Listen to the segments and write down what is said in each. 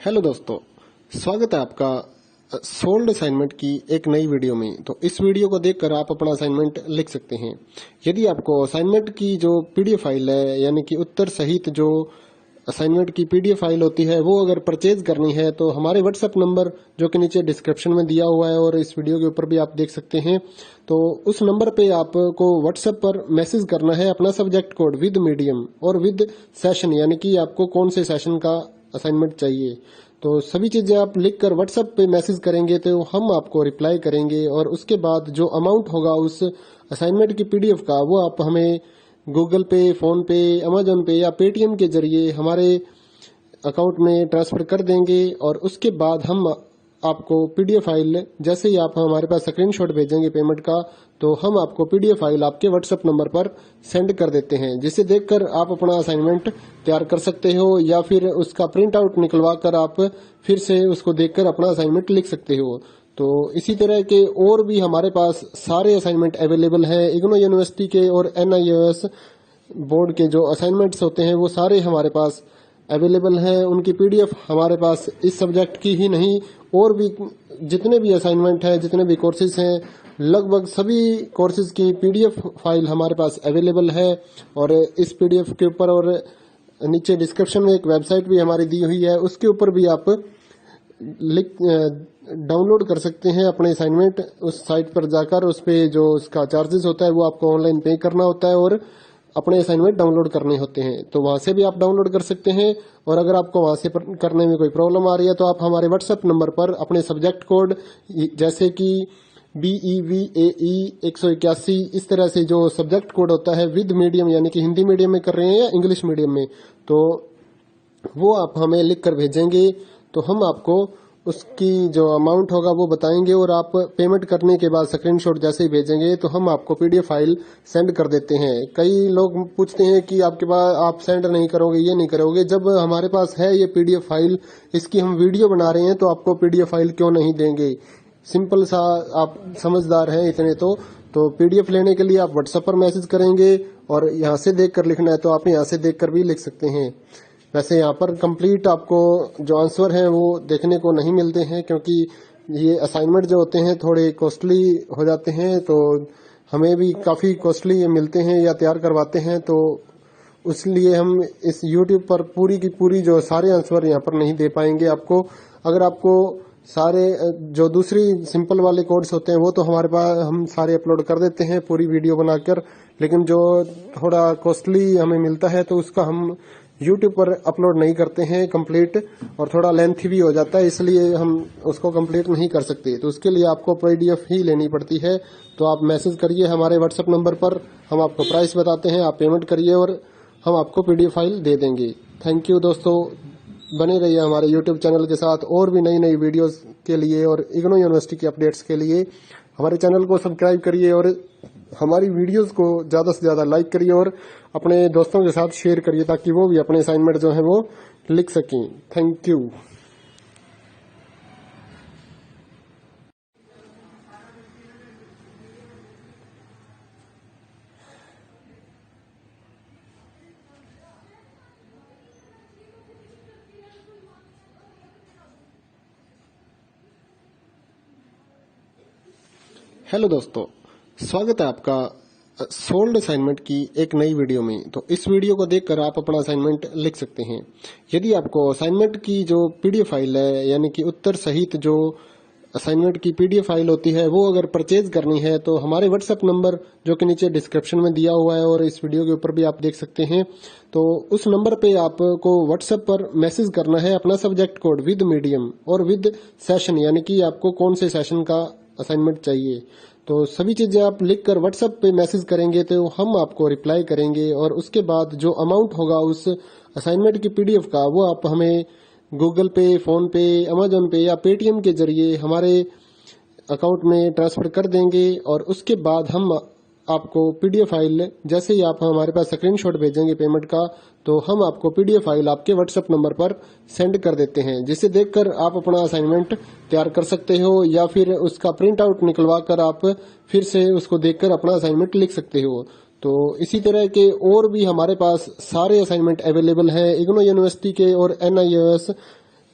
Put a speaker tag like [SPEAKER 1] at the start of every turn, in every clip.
[SPEAKER 1] Hello दोस्तों, स्वागत है आपका सोल्ड असाइनमेंट की एक नई वीडियो में। तो इस वीडियो को देखकर आप अपना असाइनमेंट लिख सकते हैं। यदि आपको असाइनमेंट की जो पीडीएफ फाइल है, यानी कि उत्तर सहित जो असाइनमेंट की पीडीएफ फाइल होती है, वो अगर परचेज करनी है तो हमारे व्हाट्सएप नंबर जो कि नीचे डिस्क्रिप्शन में दिया हुआ है और इस वीडियो के ऊपर भी आप देख सकते हैं, तो उस नंबर पे आपको व्हाट्सएप पर मैसेज करना है अपना सब्जेक्ट कोड विद मीडियम और विद सेशन, यानी कि आपको कौन से सेशन का असाइनमेंट चाहिए। तो सभी चीजें आप लिखकर व्हाट्सएप पे मैसेज करेंगे तो हम आपको रिप्लाई करेंगे और उसके बाद जो अमाउंट होगा उस असाइनमेंट की पीडीएफ का, वो आप हमें गूगल पे, फोन पे, अमेजोन पे या पेटीएम के जरिए हमारे अकाउंट में ट्रांसफर कर देंगे। और उसके बाद हम आपको पीडीएफ फाइल, जैसे ही आप हमारे पास स्क्रीनशॉट भेजेंगे पेमेंट का, तो हम आपको पीडीएफ फाइल आपके व्हाट्सएप नंबर पर सेंड कर देते हैं, जिसे देखकर आप अपना असाइनमेंट तैयार कर सकते हो या फिर उसका प्रिंट आउट निकलवा कर आप फिर से उसको देखकर अपना असाइनमेंट लिख सकते हो। तो इसी तरह के और भी हमारे पास सारे असाइनमेंट अवेलेबल हैं। इग्नो यूनिवर्सिटी के और NIOS बोर्ड के जो असाइनमेंट्स होते हैं वो सारे हमारे पास अवेलेबल हैं। उनकी पीडीएफ हमारे पास इस सब्जेक्ट की ही नहीं, और भी जितने भी असाइनमेंट हैं, जितने भी कोर्सेज हैं, लगभग सभी कोर्सेज की पीडीएफ फाइल हमारे पास अवेलेबल है। और इस पीडीएफ के ऊपर और नीचे डिस्क्रिप्शन में एक वेबसाइट भी हमारी दी हुई है, उसके ऊपर भी आप डाउनलोड कर सकते हैं अपने असाइनमेंट। उस साइट पर जाकर उस पे जो उसका चार्जेस होता है वो आपको ऑनलाइन पे करना होता है और अपने असाइनमेंट डाउनलोड करने होते हैं। तो वहां से भी आप डाउनलोड कर सकते हैं। और अगर आपको वहां से करने में कोई प्रॉब्लम आ रही है तो आप हमारे व्हाट्सएप नंबर पर अपने सब्जेक्ट कोड, जैसे कि BEVAE 181, इस तरह से जो सब्जेक्ट कोड होता है विद मीडियम, यानी कि हिंदी मीडियम में कर रहे हैं या इंग्लिश मीडियम में, तो वो आप हमें लिख कर भेजेंगे तो हम आपको उसकी जो अमाउंट होगा वो बताएंगे। और आप पेमेंट करने के बाद स्क्रीनशॉट जैसे ही भेजेंगे तो हम आपको पीडीएफ फाइल सेंड कर देते हैं। कई लोग पूछते हैं कि आपके पास आप सेंड नहीं करोगे, ये नहीं करोगे। जब हमारे पास है ये पीडीएफ फाइल, इसकी हम वीडियो बना रहे हैं, तो आपको पीडीएफ फाइल क्यों नहीं देंगे। सिंपल सा, आप समझदार हैं इतने तो पीडीएफ लेने के लिए आप व्हाट्सएप पर मैसेज करेंगे और यहाँ से देख कर लिखना है तो आप यहाँ से देख कर भी लिख सकते हैं। वैसे यहाँ पर कंप्लीट आपको जो आंसर है वो देखने को नहीं मिलते हैं, क्योंकि ये असाइनमेंट जो होते हैं थोड़े कॉस्टली हो जाते हैं, तो हमें भी काफ़ी कॉस्टली मिलते हैं या तैयार करवाते हैं। तो इसलिए हम इस YouTube पर पूरी की पूरी जो सारे आंसर यहाँ पर नहीं दे पाएंगे आपको। अगर आपको सारे जो दूसरी सिंपल वाले कोड्स होते हैं वो तो हमारे पास हम सारे अपलोड कर देते हैं पूरी वीडियो बनाकर, लेकिन जो थोड़ा कॉस्टली हमें मिलता है तो उसका हम YouTube पर अपलोड नहीं करते हैं कंप्लीट, और थोड़ा लेंथी भी हो जाता है, इसलिए हम उसको कंप्लीट नहीं कर सकते। तो उसके लिए आपको पीडीएफ ही लेनी पड़ती है। तो आप मैसेज करिए हमारे व्हाट्सएप नंबर पर, हम आपको प्राइस बताते हैं, आप पेमेंट करिए और हम आपको पीडीएफ फाइल दे देंगे। थैंक यू दोस्तों, बने रहिए हमारे YouTube चैनल के साथ और भी नई नई वीडियोस के लिए और इग्नो यूनिवर्सिटी की अपडेट्स के लिए हमारे चैनल को सब्सक्राइब करिए और हमारी वीडियोस को ज़्यादा से ज़्यादा लाइक करिए और अपने दोस्तों के साथ शेयर करिए, ताकि वो भी अपने असाइनमेंट जो है वो लिख सकें। Thank you. हेलो दोस्तों, स्वागत है आपका सोल्ड असाइनमेंट की एक नई वीडियो में। तो इस वीडियो को देखकर आप अपना असाइनमेंट लिख सकते हैं। यदि आपको असाइनमेंट की जो पीडीएफ फाइल है, यानी कि उत्तर सहित जो असाइनमेंट की पीडीएफ फाइल होती है, वो अगर परचेज करनी है तो हमारे व्हाट्सएप नंबर जो कि नीचे डिस्क्रिप्शन में दिया हुआ है और इस वीडियो के ऊपर भी आप देख सकते हैं, तो उस नंबर पे आपको व्हाट्सएप पर मैसेज करना है अपना सब्जेक्ट कोड विद मीडियम और विद सेशन, यानी कि आपको कौन से सेशन का असाइनमेंट चाहिए। तो सभी चीजें आप लिखकर व्हाट्सएप पे मैसेज करेंगे तो हम आपको रिप्लाई करेंगे। और उसके बाद जो अमाउंट होगा उस असाइनमेंट की पीडीएफ का, वो आप हमें गूगल पे, फोन पे, अमेजोन पे या पेटीएम के जरिए हमारे अकाउंट में ट्रांसफर कर देंगे। और उसके बाद हम आपको पीडीएफ फाइल, जैसे ही आप हमारे पास स्क्रीनशॉट भेजेंगे पेमेंट का, तो हम आपको पीडीएफ फाइल आपके व्हाट्सएप नंबर पर सेंड कर देते हैं, जिसे देखकर आप अपना असाइनमेंट तैयार कर सकते हो या फिर उसका प्रिंट आउट निकलवा कर आप फिर से उसको देखकर अपना असाइनमेंट लिख सकते हो। तो इसी तरह के और भी हमारे पास सारे असाइनमेंट अवेलेबल हैं। इग्नो यूनिवर्सिटी के और NIOS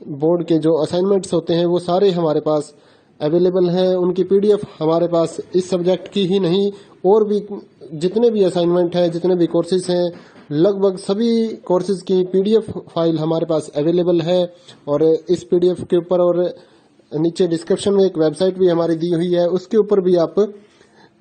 [SPEAKER 1] बोर्ड के जो असाइनमेंट्स होते हैं वो सारे हमारे पास अवेलेबल हैं। उनकी पीडीएफ हमारे पास इस सब्जेक्ट की ही नहीं और भी जितने भी असाइनमेंट हैं, जितने भी कोर्सेज हैं, लगभग सभी कोर्सेज की पीडीएफ फाइल हमारे पास अवेलेबल है। और इस पीडीएफ के ऊपर और नीचे डिस्क्रिप्शन में एक वेबसाइट भी हमारी दी हुई है, उसके ऊपर भी आप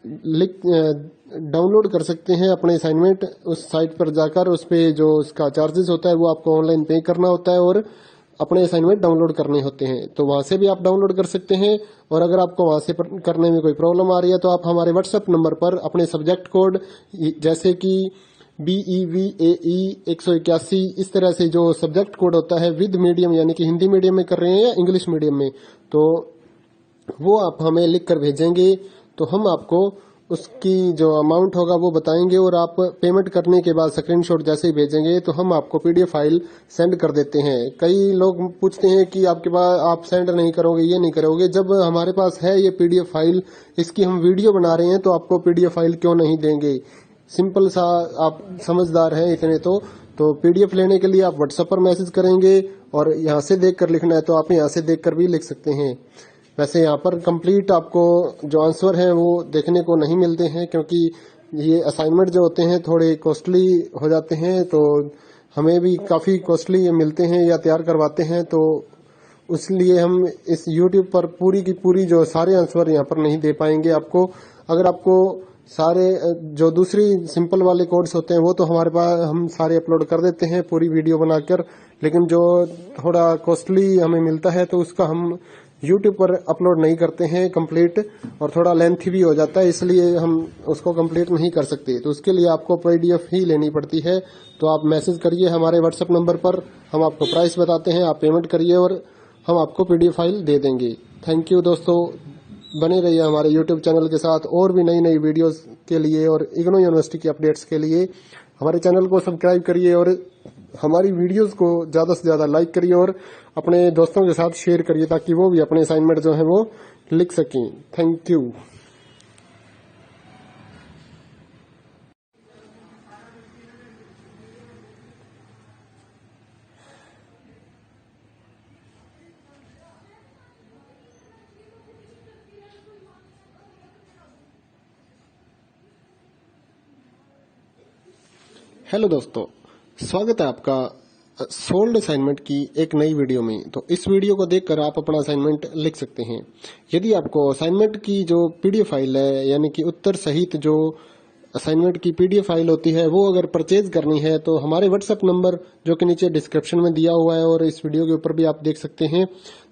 [SPEAKER 1] डाउनलोड कर सकते हैं अपने असाइनमेंट। उस साइट पर जाकर उस पे जो उसका चार्जेस होता है वो आपको ऑनलाइन पे करना होता है और अपने असाइनमेंट डाउनलोड करने होते हैं। तो वहां से भी आप डाउनलोड कर सकते हैं। और अगर आपको वहां से करने में कोई प्रॉब्लम आ रही है तो आप हमारे व्हाट्सएप नंबर पर अपने सब्जेक्ट कोड जैसे कि BEVAE 181 इस तरह से जो सब्जेक्ट कोड होता है विद मीडियम यानी कि हिंदी मीडियम में कर रहे हैं या इंग्लिश मीडियम में, तो वो आप हमें लिख कर भेजेंगे तो हम आपको उसकी जो अमाउंट होगा वो बताएंगे और आप पेमेंट करने के बाद स्क्रीनशॉट जैसे ही भेजेंगे तो हम आपको पीडीएफ फाइल सेंड कर देते हैं। कई लोग पूछते हैं कि आपके पास आप सेंड नहीं करोगे, ये नहीं करोगे। जब हमारे पास है ये पीडीएफ फाइल, इसकी हम वीडियो बना रहे हैं तो आपको पीडीएफ फाइल क्यों नहीं देंगे। सिंपल सा, आप समझदार हैं इतने तो पीडीएफ लेने के लिए आप व्हाट्सएप पर मैसेज करेंगे और यहाँ से देख कर लिखना है तो आप यहाँ से देख कर भी लिख सकते हैं। वैसे यहाँ पर कंप्लीट आपको जो आंसर है वो देखने को नहीं मिलते हैं क्योंकि ये असाइनमेंट जो होते हैं थोड़े कॉस्टली हो जाते हैं, तो हमें भी काफ़ी कॉस्टली मिलते हैं या तैयार करवाते हैं, तो इसलिए हम इस यूट्यूब पर पूरी की पूरी जो सारे आंसर यहाँ पर नहीं दे पाएंगे आपको। अगर आपको सारे जो दूसरी सिंपल वाले कोड्स होते हैं वो तो हमारे पास हम सारे अपलोड कर देते हैं पूरी वीडियो बनाकर, लेकिन जो थोड़ा कॉस्टली हमें मिलता है तो उसका हम यूट्यूब पर अपलोड नहीं करते हैं कंप्लीट, और थोड़ा लेंथी भी हो जाता है, इसलिए हम उसको कंप्लीट नहीं कर सकते। तो उसके लिए आपको पीडीएफ ही लेनी पड़ती है। तो आप मैसेज करिए हमारे व्हाट्सएप नंबर पर, हम आपको प्राइस बताते हैं, आप पेमेंट करिए और हम आपको पीडीएफ फाइल दे देंगे। थैंक यू दोस्तों, बने रहिए हमारे यूट्यूब चैनल के साथ और भी नई नई वीडियोस के लिए और इग्नू यूनिवर्सिटी की अपडेट्स के लिए हमारे चैनल को सब्सक्राइब करिए और हमारी वीडियोस को ज़्यादा से ज़्यादा लाइक करिए और अपने दोस्तों के साथ शेयर करिए ताकि वो भी अपने असाइनमेंट जो है वो लिख सकें। Thank you. हेलो दोस्तों, स्वागत है आपका सोल्ड असाइनमेंट की एक नई वीडियो में। तो इस वीडियो को देखकर आप अपना असाइनमेंट लिख सकते हैं। यदि आपको असाइनमेंट की जो पीडीएफ फाइल है यानी कि उत्तर सहित जो असाइनमेंट की पीडीएफ फाइल होती है वो अगर परचेज करनी है तो हमारे व्हाट्सएप नंबर जो कि नीचे डिस्क्रिप्शन में दिया हुआ है और इस वीडियो के ऊपर भी आप देख सकते हैं,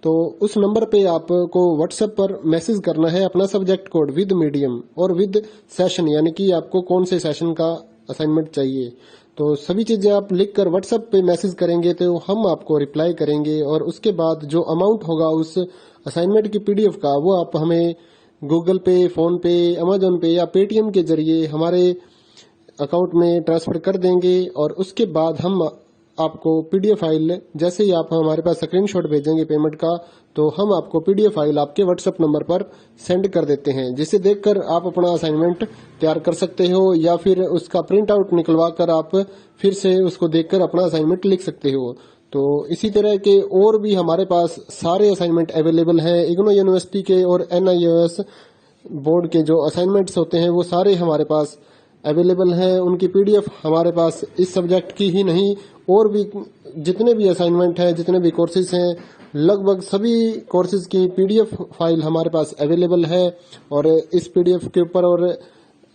[SPEAKER 1] तो उस नंबर पे आपको व्हाट्सएप पर मैसेज करना है अपना सब्जेक्ट कोड विद मीडियम और विद सेशन, यानी कि आपको कौन से सेशन का असाइनमेंट चाहिए। तो सभी चीजें आप लिखकर व्हाट्सएप पे मैसेज करेंगे तो हम आपको रिप्लाई करेंगे और उसके बाद जो अमाउंट होगा उस असाइनमेंट की पीडीएफ का वो आप हमें गूगल पे, फोन पे, अमेजोन पे या पेटीएम के जरिए हमारे अकाउंट में ट्रांसफर कर देंगे। और उसके बाद हम आपको पीडीएफ फाइल जैसे ही आप हमारे पास स्क्रीनशॉट भेजेंगे पेमेंट का, तो हम आपको पीडीएफ फाइल आपके व्हाट्सएप नंबर पर सेंड कर देते हैं, जिसे देखकर आप अपना असाइनमेंट तैयार कर सकते हो या फिर उसका प्रिंट आउट निकलवा कर आप फिर से उसको देखकर अपना असाइनमेंट लिख सकते हो। तो इसी तरह के और भी हमारे पास सारे असाइनमेंट अवेलेबल हैं। इग्नू यूनिवर्सिटी के और NIOS बोर्ड के जो असाइनमेंट्स होते हैं वो सारे हमारे पास अवेलेबल हैं। उनकी पीडीएफ हमारे पास इस सब्जेक्ट की ही नहीं और भी जितने भी असाइनमेंट हैं, जितने भी कोर्सेज हैं, लगभग सभी कोर्सेज की पीडीएफ फाइल हमारे पास अवेलेबल है। और इस पीडीएफ के ऊपर और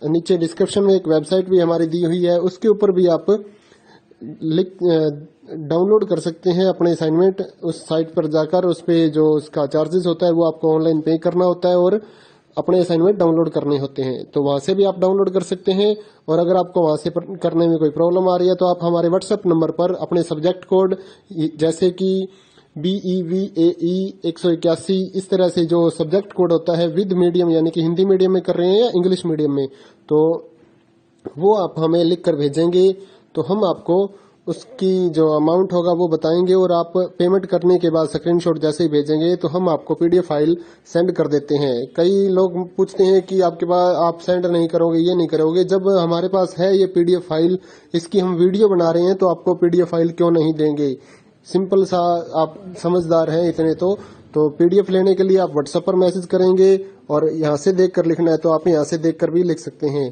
[SPEAKER 1] नीचे डिस्क्रिप्शन में एक वेबसाइट भी हमारी दी हुई है, उसके ऊपर भी आप डाउनलोड कर सकते हैं अपने असाइनमेंट। उस साइट पर जाकर उस पे जो उसका चार्जेस होता है वो आपको ऑनलाइन पे करना होता है और अपने असाइनमेंट डाउनलोड करने होते हैं। तो वहां से भी आप डाउनलोड कर सकते हैं। और अगर आपको वहां से करने में कोई प्रॉब्लम आ रही है तो आप हमारे व्हाट्सएप नंबर पर अपने सब्जेक्ट कोड जैसे कि BEVAE 181 इस तरह से जो सब्जेक्ट कोड होता है विद मीडियम यानी कि हिंदी मीडियम में कर रहे हैं या इंग्लिश मीडियम में, तो वो आप हमें लिख कर भेजेंगे तो हम आपको उसकी जो अमाउंट होगा वो बताएंगे और आप पेमेंट करने के बाद स्क्रीनशॉट जैसे ही भेजेंगे तो हम आपको पीडीएफ फाइल सेंड कर देते हैं। कई लोग पूछते हैं कि आपके पास आप सेंड नहीं करोगे, ये नहीं करोगे। जब हमारे पास है ये पीडीएफ फाइल, इसकी हम वीडियो बना रहे हैं तो आपको पीडीएफ फाइल क्यों नहीं देंगे। सिंपल सा, आप समझदार हैं इतने तो पीडीएफ लेने के लिए आप व्हाट्सएप पर मैसेज करेंगे और यहाँ से देखकर लिखना है तो आप यहाँ से देखकर भी लिख सकते हैं।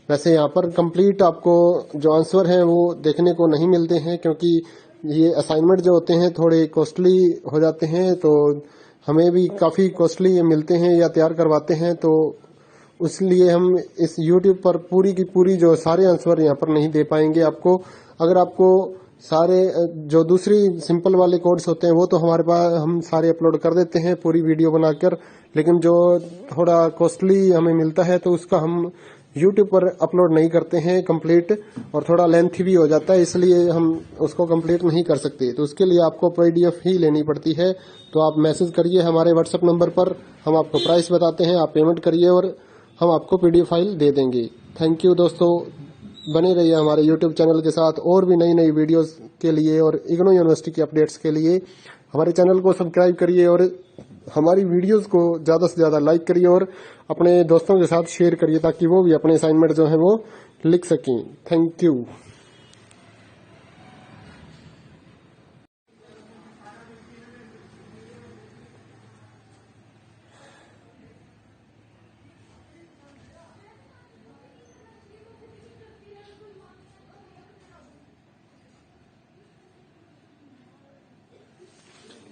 [SPEAKER 1] वैसे यहाँ पर कंप्लीट आपको जो आंसर है वो देखने को नहीं मिलते हैं, क्योंकि ये असाइनमेंट जो होते हैं थोड़े कॉस्टली हो जाते हैं, तो हमें भी काफ़ी कॉस्टली ये मिलते हैं या तैयार करवाते हैं, तो इसलिए हम इस YouTube पर पूरी की पूरी जो सारे आंसर यहाँ पर नहीं दे पाएंगे आपको। अगर आपको सारे जो दूसरी सिंपल वाले कोड्स होते हैं वो तो हमारे पास हम सारे अपलोड कर देते हैं पूरी वीडियो बनाकर, लेकिन जो थोड़ा कॉस्टली हमें मिलता है तो उसका हम YouTube पर अपलोड नहीं करते हैं कंप्लीट, और थोड़ा लेंथी भी हो जाता है, इसलिए हम उसको कंप्लीट नहीं कर सकते। तो उसके लिए आपको PDF ही लेनी पड़ती है। तो आप मैसेज करिए हमारे व्हाट्सएप नंबर पर, हम आपको प्राइस बताते हैं, आप पेमेंट करिए और हम आपको PDF फाइल दे देंगे। थैंक यू दोस्तों, बने रहिए हमारे YouTube चैनल के साथ और भी नई नई वीडियोस के लिए और इग्नू यूनिवर्सिटी के अपडेट्स के लिए हमारे चैनल को सब्सक्राइब करिए और हमारी वीडियोस को ज़्यादा से ज़्यादा लाइक करिए और अपने दोस्तों के साथ शेयर करिए ताकि वो भी अपने असाइनमेंट जो है वो लिख सकें। Thank you.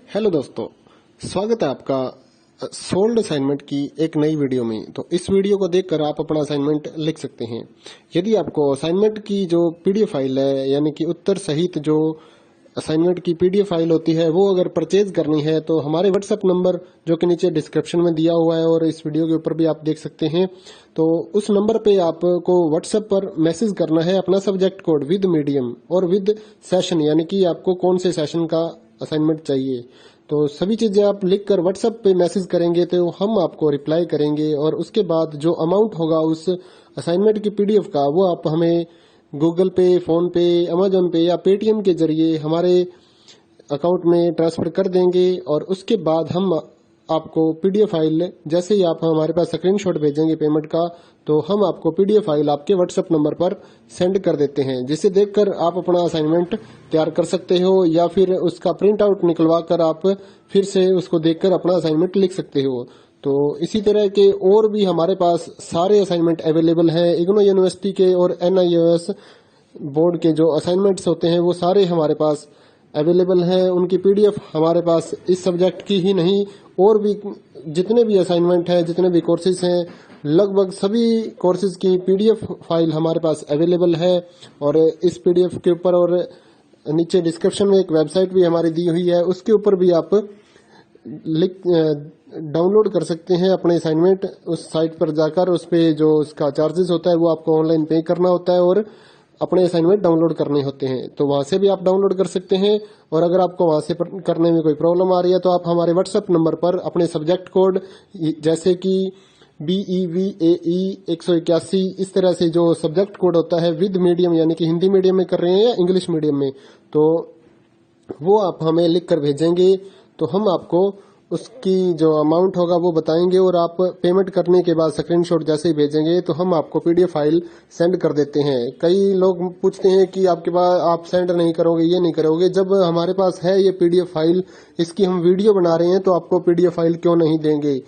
[SPEAKER 1] हेलो दोस्तों, स्वागत है आपका सोल्ड असाइनमेंट की एक नई वीडियो में। तो इस वीडियो को देखकर आप अपना असाइनमेंट लिख सकते हैं। यदि आपको असाइनमेंट की जो PDF फाइल है, यानी कि उत्तर सहित जो असाइनमेंट की PDF फाइल होती है, वो अगर परचेज करनी है तो हमारे व्हाट्सएप नंबर जो कि नीचे डिस्क्रिप्शन में दिया हुआ है और इस वीडियो के ऊपर भी आप देख सकते हैं, तो उस नंबर पे आपको व्हाट्सएप पर मैसेज करना है अपना सब्जेक्ट कोड विद मीडियम और विद सेशन, यानी कि आपको कौन से सेशन का असाइनमेंट चाहिए। तो सभी चीजें आप लिखकर व्हाट्सएप पे मैसेज करेंगे तो हम आपको रिप्लाई करेंगे, और उसके बाद जो अमाउंट होगा उस असाइनमेंट की PDF का वो आप हमें गूगल पे, फोन पे, अमेजोन पे या पेटीएम के जरिए हमारे अकाउंट में ट्रांसफर कर देंगे। और उसके बाद हम आपको PDF फाइल, जैसे ही आप हमारे पास स्क्रीनशॉट भेजेंगे पेमेंट का, तो हम आपको PDF फाइल आपके व्हाट्सएप नंबर पर सेंड कर देते हैं, जिसे देखकर आप अपना असाइनमेंट तैयार कर सकते हो, या फिर उसका प्रिंट आउट निकलवा कर आप फिर से उसको देखकर अपना असाइनमेंट लिख सकते हो। तो इसी तरह के और भी हमारे पास सारे असाइनमेंट अवेलेबल हैं। इग्नू यूनिवर्सिटी के और NIOS बोर्ड के जो असाइनमेंट्स होते हैं वो सारे हमारे पास अवेलेबल है। उनकी PDF हमारे पास इस सब्जेक्ट की ही नहीं, और भी जितने भी असाइनमेंट हैं, जितने भी कोर्सेज हैं, लगभग सभी कोर्सेज की PDF फाइल हमारे पास अवेलेबल है। और इस PDF के ऊपर और नीचे डिस्क्रिप्शन में एक वेबसाइट भी हमारी दी हुई है, उसके ऊपर भी आप डाउनलोड कर सकते हैं अपने असाइनमेंट। उस साइट पर जाकर उस पे जो उसका चार्जेस होता है वो आपको ऑनलाइन पे करना होता है और अपने असाइनमेंट डाउनलोड करने होते हैं, तो वहां से भी आप डाउनलोड कर सकते हैं। और अगर आपको वहां से करने में कोई प्रॉब्लम आ रही है तो आप हमारे व्हाट्सएप नंबर पर अपने सब्जेक्ट कोड, जैसे कि BEVAE 181, इस तरह से जो सब्जेक्ट कोड होता है विद मीडियम, यानी कि हिंदी मीडियम में कर रहे हैं या इंग्लिश मीडियम में, तो वो आप हमें लिख कर भेजेंगे तो हम आपको उसकी जो अमाउंट होगा वो बताएंगे, और आप पेमेंट करने के बाद स्क्रीनशॉट जैसे ही भेजेंगे तो हम आपको PDF फाइल सेंड कर देते हैं। कई लोग पूछते हैं कि आपके पास आप सेंड नहीं करोगे, ये नहीं करोगे। जब हमारे पास है ये PDF फाइल, इसकी हम वीडियो बना रहे हैं, तो आपको PDF फाइल क्यों नहीं देंगे।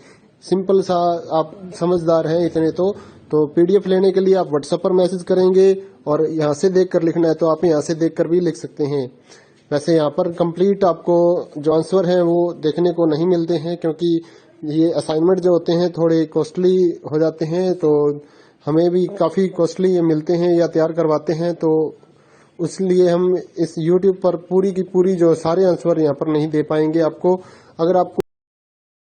[SPEAKER 1] सिंपल सा, आप समझदार हैं इतने तो PDF लेने के लिए आप व्हाट्सएप पर मैसेज करेंगे और यहाँ से देख कर लिखना है तो आप यहाँ से देख कर भी लिख सकते हैं। वैसे यहाँ पर कंप्लीट आपको जो आंसर है वो देखने को नहीं मिलते हैं, क्योंकि ये असाइनमेंट जो होते हैं थोड़े कॉस्टली हो जाते हैं, तो हमें भी काफ़ी कॉस्टली ये मिलते हैं या तैयार करवाते हैं, तो इसलिए हम इस YouTube पर पूरी की पूरी जो सारे आंसर यहाँ पर नहीं दे पाएंगे आपको। अगर आपको